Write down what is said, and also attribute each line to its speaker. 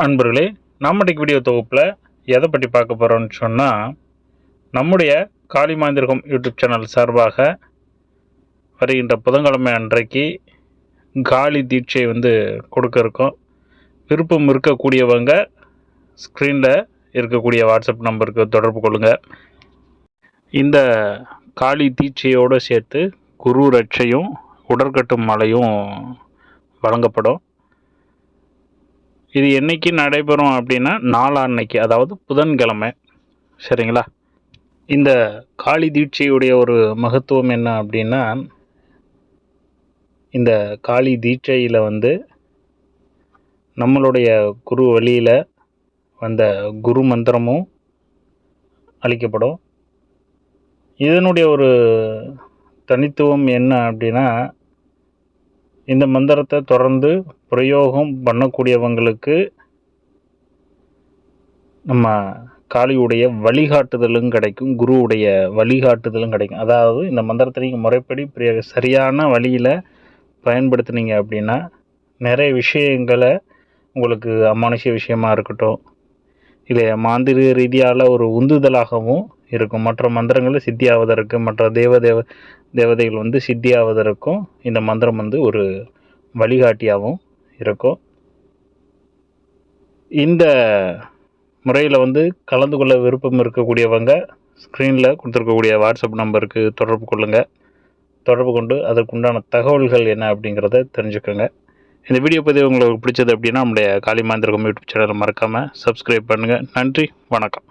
Speaker 1: அன்பர்களே, நம்முடைய வீடியோ தொகுப்பில் எதை பற்றி பார்க்க போகிறோம்னு சொன்னால், நம்முடைய காளி மாந்திரகம் யூடியூப் சேனல் சார்பாக வருகின்ற புதன்கிழமை அன்றைக்கு காளி தீட்சை கொடுக்க இருக்கோம். விருப்பம் இருக்கக்கூடியவங்க ஸ்க்ரீனில் இருக்கக்கூடிய வாட்ஸ்அப் நம்பருக்கு தொடர்பு கொள்ளுங்கள். இந்த காளி தீட்சையோடு சேர்த்து குரு ரட்சையும் உடற்கட்டும் மலையும் வழங்கப்படும். இது என்றைக்கு நடைபெறும் அப்படின்னா, நாளான்னைக்கு, அதாவது புதன்கிழமை. சரிங்களா? இந்த காளி தீட்சையுடைய ஒரு மகத்துவம் என்ன அப்படின்னா, இந்த காளி தீட்சையில் நம்மளுடைய குரு வழியில் வந்த குரு மந்திரமும் அளிக்கப்படும். இதனுடைய ஒரு தனித்துவம் என்ன அப்படின்னா, இந்த மந்திரத்தை தொடர்ந்து பிரயோகம் பண்ணக்கூடியவங்களுக்கு நம்ம காளியுடைய வழிகாட்டுதலும் கிடைக்கும், குருவுடைய வழிகாட்டுதலும் கிடைக்கும். அதாவது இந்த மந்திரத்தை நீங்கள் முறைப்படி சரியான வழியில் பயன்படுத்தினீங்க அப்படின்னா நிறைய விஷயங்களை உங்களுக்கு அமானுஷ்ய விஷயமாக இருக்கட்டும், இல்லை மாந்திர ரீதியால் ஒரு உந்துதலாகவும் இருக்கும். மற்ற மந்திரங்களை சித்தியாவதற்கு, மற்ற தேவதைகள் சித்தியாவதற்கும் இந்த மந்திரம் ஒரு வழிகாட்டியாகவும் இருக்கும். இந்த முறையில் கலந்து கொள்ள விருப்பம் இருக்கக்கூடியவங்க ஸ்க்ரீனில் கொடுத்துருக்கக்கூடிய வாட்ஸ்அப் நம்பருக்கு தொடர்பு கொள்ளுங்கள். தொடர்பு கொண்டு அதற்குண்டான தகவல்கள் என்ன அப்படிங்கிறத தெரிஞ்சுக்கோங்க. இந்த வீடியோ பதிவு உங்களுக்கு பிடிச்சது அப்படின்னா நம்முடைய காளி மாந்திரகம் யூடியூப் சேனலை மறக்காமல் சப்ஸ்கிரைப் பண்ணுங்கள். நன்றி, வணக்கம்.